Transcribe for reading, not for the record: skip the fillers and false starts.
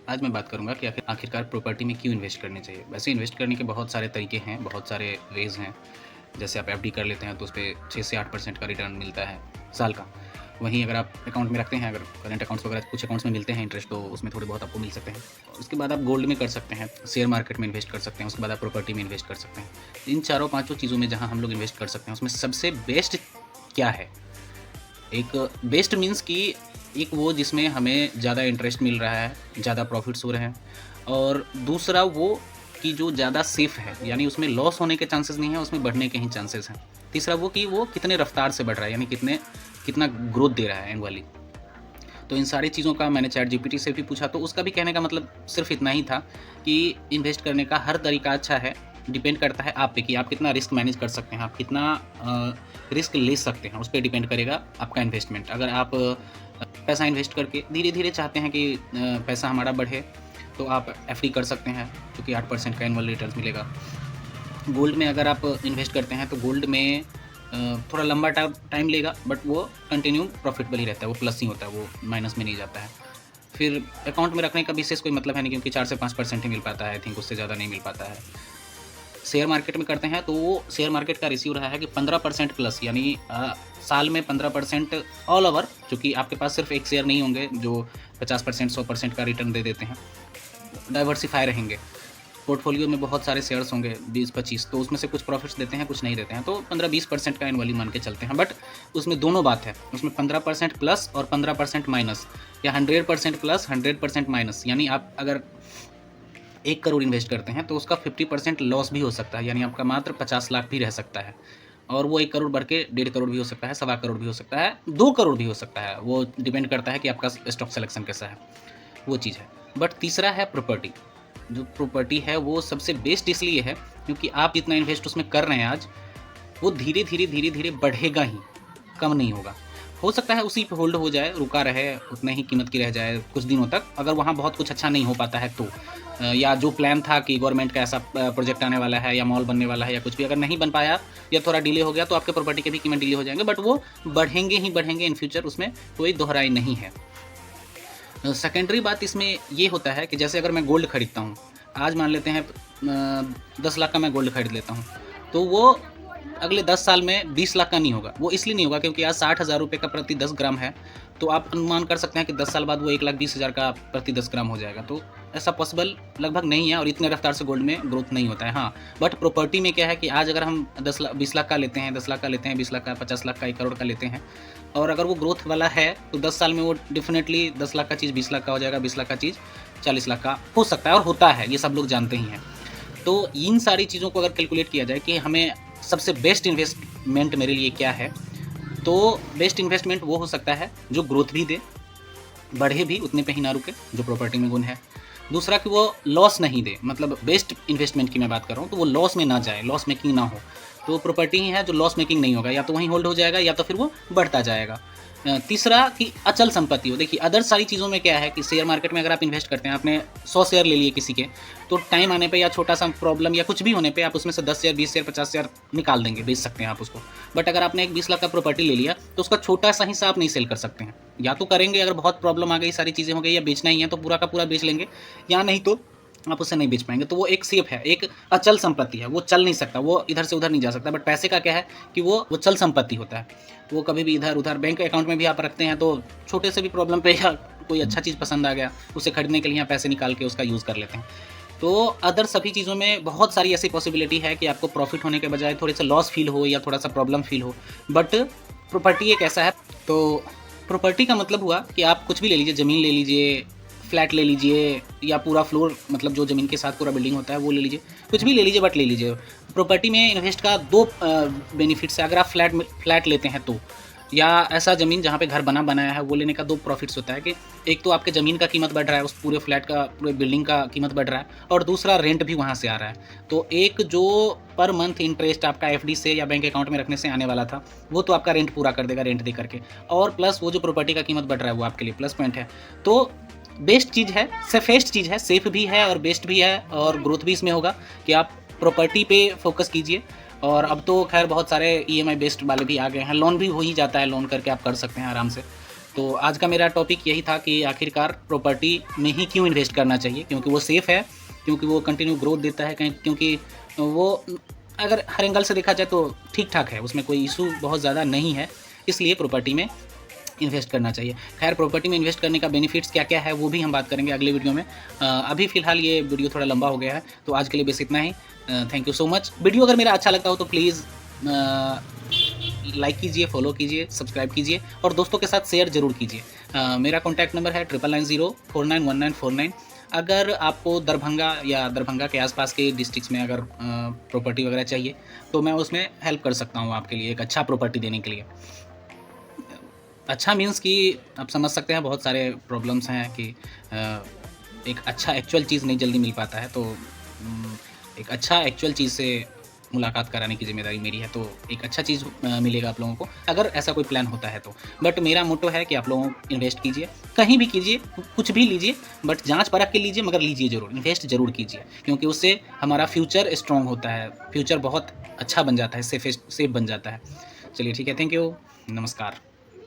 आज मैं बात करूँगा कि आखिरकार प्रॉपर्टी में क्यों इन्वेस्ट करनी चाहिए। वैसे इन्वेस्ट करने के बहुत सारे तरीके हैं, बहुत सारे वेज़ हैं। जैसे आप एफडी कर लेते हैं तो उसपे 6 से 8% का रिटर्न मिलता है साल का। वहीं अगर आप अकाउंट में रखते हैं, अगर करंट अकाउंट्स वगैरह कुछ अकाउंट्स में मिलते हैं इंटरेस्ट, तो उसमें थोड़े बहुत आपको मिल सकते हैं। उसके बाद आप गोल्ड में कर सकते हैं, शेयर मार्केट में इन्वेस्ट कर सकते हैं, उसके बाद आप प्रॉपर्टी में इन्वेस्ट कर सकते हैं। इन चारों पाँचों चीज़ों में जहाँ हम लोग इन्वेस्ट कर सकते हैं, उसमें सबसे बेस्ट क्या है? एक बेस्ट मीन्स कि एक वो जिसमें हमें ज़्यादा इंटरेस्ट मिल रहा है, ज़्यादा प्रॉफिट्स हो रहे हैं, और दूसरा वो कि जो ज़्यादा सेफ़ है, यानी उसमें लॉस होने के चांसेस नहीं है, उसमें बढ़ने के ही चांसेस हैं। तीसरा वो कि वो कितने रफ्तार से बढ़ रहा है, यानी कितना ग्रोथ दे रहा है एनुअली। तो इन सारी चीज़ों का मैंने चैट जीपीटी से भी पूछा, तो उसका भी कहने का मतलब सिर्फ इतना ही था कि इन्वेस्ट करने का हर तरीका अच्छा है, डिपेंड करता है आप पे कि आप कितना रिस्क मैनेज कर सकते हैं, आप कितना रिस्क ले सकते हैं, उस पर डिपेंड करेगा आपका इन्वेस्टमेंट। अगर आप पैसा इन्वेस्ट करके धीरे धीरे चाहते हैं कि पैसा हमारा बढ़े, तो आप एफडी कर सकते हैं, क्योंकि 8% का एनुअल रिटर्न मिलेगा। गोल्ड में अगर आप इन्वेस्ट करते हैं तो गोल्ड में थोड़ा लंबा टाइम लेगा, बट वो कंटिन्यू प्रॉफिटेबल ही रहता है, वो प्लस ही होता है, वो माइनस में नहीं जाता है। फिर अकाउंट में रखने का विशेष कोई मतलब है नहीं, क्योंकि 4 से 5% ही मिल पाता है, आई थिंक उससे ज़्यादा नहीं मिल पाता है। शेयर मार्केट में करते हैं तो वो शेयर मार्केट का रेशियो रहा है कि 15% प्लस, यानी साल में 15% ऑल ओवर, चूँकि आपके पास सिर्फ एक शेयर नहीं होंगे जो 50% 100% का रिटर्न दे देते हैं, डाइवर्सिफाई रहेंगे। पोर्टफोलियो में बहुत सारे शेयर्स होंगे 20-25, तो उसमें से कुछ प्रॉफिट्स देते हैं, कुछ नहीं देते हैं, तो 15-20% का एनुअली मान के चलते हैं। बट उसमें दोनों बात है, उसमें 15% प्लस और 15% माइनस, या 100% प्लस 100% माइनस। यानी आप अगर 1 करोड़ इन्वेस्ट करते हैं तो उसका 50% लॉस भी हो सकता है, यानी आपका मात्र 50 लाख भी रह सकता है, और वो 1 करोड़ बढ़ के 1.5 करोड़ भी हो सकता है, 1.25 करोड़ भी हो सकता है, 2 करोड़ भी हो सकता है। वो डिपेंड करता है कि आपका स्टॉक सिलेक्शन कैसा है, वो चीज़ है। बट तीसरा है प्रॉपर्टी। जो प्रॉपर्टी है वो सबसे बेस्ट इसलिए है क्योंकि आप जितना इन्वेस्ट उसमें कर रहे हैं आज, वो धीरे धीरे बढ़ेगा ही, कम नहीं होगा। हो सकता है उसी पे होल्ड हो जाए, रुका रहे, उतने ही कीमत की रह जाए कुछ दिनों तक, अगर वहाँ बहुत कुछ अच्छा नहीं हो पाता है तो। या जो प्लान था कि गवर्नमेंट का ऐसा प्रोजेक्ट आने वाला है या मॉल बनने वाला है या कुछ भी, अगर नहीं बन पाया या थोड़ा डिले हो गया, तो आपके प्रॉपर्टी के भी कीमत डिले हो जाएंगे, बट वो बढ़ेंगे ही बढ़ेंगे इन फ्यूचर, उसमें कोई दोहराई नहीं है। सेकेंडरी बात इसमें ये होता है कि जैसे अगर मैं गोल्ड खरीदता हूँ, आज मान लेते हैं 10 लाख का मैं गोल्ड खरीद लेता हूँ, तो वो अगले 10 साल में 20 लाख का नहीं होगा। वो इसलिए नहीं होगा क्योंकि आज 60,000 रुपये का प्रति 10 ग्राम है, तो आप अनुमान कर सकते हैं कि 10 साल बाद वो 1,20,000 का प्रति 10 ग्राम हो जाएगा। तो ऐसा पॉसिबल लगभग नहीं है, और इतने रफ्तार से गोल्ड में ग्रोथ नहीं होता है। हाँ, बट प्रॉपर्टी में क्या है कि आज अगर हम 20 लाख का लेते हैं, 10 लाख का लेते हैं, 20 लाख का, 50 लाख का, 1 करोड़ का लेते हैं, और अगर वो ग्रोथ वाला है तो 10 साल में वो डेफिनेटली 10 लाख का चीज़ 20 लाख का हो जाएगा, 20 लाख का चीज़ 40 लाख का हो सकता है, और होता है, ये सब लोग जानते ही हैं। तो इन सारी चीज़ों को अगर कैलकुलेट किया जाए कि हमें सबसे बेस्ट इन्वेस्टमेंट मेरे लिए क्या है, तो बेस्ट इन्वेस्टमेंट वो हो सकता है जो ग्रोथ भी दे, बढ़े भी, उतने पे ही ना रुके, जो प्रॉपर्टी में गुण है। दूसरा कि वो लॉस नहीं दे, मतलब बेस्ट इन्वेस्टमेंट की मैं बात कर रहा हूँ, तो वो लॉस में ना जाए, लॉस मेकिंग ना हो। तो प्रॉपर्टी ही है जो लॉस मेकिंग नहीं होगा, या तो वहीं होल्ड हो जाएगा या तो फिर वो बढ़ता जाएगा। तीसरा कि अचल संपत्ति हो। देखिए अदर सारी चीज़ों में क्या है कि शेयर मार्केट में अगर आप इन्वेस्ट करते हैं, आपने 100 शेयर ले लिए किसी के, तो टाइम आने पे या छोटा सा प्रॉब्लम या कुछ भी होने पे आप उसमें से 10 शेयर, 20 शेयर, 50 शेयर निकाल देंगे, बेच सकते हैं आप उसको। बट अगर आपने एक 20 लाख का प्रॉपर्टी ले लिया, तो उसका छोटा सा हिस्सा आप नहीं सेल कर सकते हैं। या तो करेंगे अगर बहुत प्रॉब्लम आ गई, सारी चीज़ें हो गई, या बेचना ही है तो पूरा का पूरा बेच लेंगे, या नहीं तो आप उसे नहीं बेच पाएंगे। तो वो एक सेफ है, एक अचल संपत्ति है, वो चल नहीं सकता, वो इधर से उधर नहीं जा सकता। बट पैसे का क्या है कि वो चल संपत्ति होता है, वो कभी भी इधर उधर, बैंक अकाउंट में भी आप रखते हैं, तो छोटे से भी प्रॉब्लम पे या कोई अच्छा चीज़ पसंद आ गया, उसे खरीदने के लिए यहाँ पैसे निकाल के उसका यूज़ कर लेते हैं। तो अदर सभी चीज़ों में बहुत सारी ऐसी पॉसिबिलिटी है कि आपको प्रॉफिट होने के बजाय थोड़े से लॉस फील हो या थोड़ा सा प्रॉब्लम फील हो। बट प्रॉपर्टी एक ऐसा है, तो प्रॉपर्टी का मतलब हुआ कि आप कुछ भी ले लीजिए, ज़मीन ले लीजिए, फ्लैट ले लीजिए, या पूरा फ्लोर, मतलब जो ज़मीन के साथ पूरा बिल्डिंग होता है वो ले लीजिए, कुछ भी ले लीजिए, बट ले लीजिए। प्रॉपर्टी में इन्वेस्ट का 2 बेनिफिट्स है। अगर आप फ्लैट लेते हैं तो, या ऐसा ज़मीन जहाँ पे घर बनाया है, वो लेने का 2 प्रॉफिट्स होता है कि एक तो आपके ज़मीन का कीमत बढ़ रहा है, उस पूरे फ्लैट का, पूरे बिल्डिंग का कीमत बढ़ रहा है, और दूसरा रेंट भी वहाँ से आ रहा है। तो एक जो पर मंथ इंटरेस्ट आपका एफडी से या बैंक अकाउंट में रखने से आने वाला था, वो तो आपका रेंट पूरा कर देगा, रेंट दे करके, और प्लस वो जो प्रॉपर्टी का कीमत बढ़ रहा है वो आपके लिए प्लस पॉइंट है। तो बेस्ट चीज़ है, सेफेस्ट चीज़ है, सेफ भी है और बेस्ट भी है, और ग्रोथ भी इसमें होगा कि आप प्रॉपर्टी पे फोकस कीजिए। और अब तो खैर बहुत सारे ईएमआई बेस्ड वाले भी आ गए हैं, लोन भी हो ही जाता है, लोन करके आप कर सकते हैं आराम से। तो आज का मेरा टॉपिक यही था कि आखिरकार प्रॉपर्टी में ही क्यों इन्वेस्ट करना चाहिए, क्योंकि वो सेफ़ है, क्योंकि वो कंटिन्यू ग्रोथ देता है, कहीं क्योंकि वो अगर हर एंगल से देखा जाए तो ठीक-ठाक है, उसमें कोई इश्यू बहुत ज़्यादा नहीं है, इसलिए प्रॉपर्टी में इन्वेस्ट करना चाहिए। खैर प्रॉपर्टी में इन्वेस्ट करने का बेनिफिट्स क्या-क्या है वो भी हम बात करेंगे अगले वीडियो में। अभी फ़िलहाल ये वीडियो थोड़ा लंबा हो गया है, तो आज के लिए बस इतना ही। Thank you so much. Video अगर मेरा अच्छा लगता हो तो प्लीज़ लाइक कीजिए, फॉलो कीजिए, सब्सक्राइब कीजिए और दोस्तों के साथ शेयर ज़रूर कीजिए। मेरा कॉन्टैक्ट नंबर है 9990491949। अगर आपको दरभंगा या दरभंगा के आसपास के डिस्ट्रिक्ट्स में अगर प्रॉपर्टी वगैरह चाहिए तो मैं उसमें हेल्प कर सकता हूँ आपके लिए एक अच्छा प्रॉपर्टी देने के लिए। अच्छा मीन्स कि आप समझ सकते हैं बहुत सारे प्रॉब्लम्स हैं कि एक अच्छा एक्चुअल चीज़ नहीं जल्दी मिल पाता है, तो एक अच्छा एक्चुअल चीज़ से मुलाकात कराने की ज़िम्मेदारी मेरी है, तो एक अच्छा चीज़ मिलेगा आप लोगों को अगर ऐसा कोई प्लान होता है तो। बट मेरा मोटो है कि आप लोग इन्वेस्ट कीजिए, कहीं भी कीजिए, कुछ भी लीजिए, बट जाँच परख के लीजिए, मगर लीजिए ज़रूर, इन्वेस्ट ज़रूर कीजिए, क्योंकि उससे हमारा फ्यूचर स्ट्रॉन्ग होता है, फ्यूचर बहुत अच्छा बन जाता है, सेफ बन जाता है। चलिए ठीक है, थैंक यू, नमस्कार।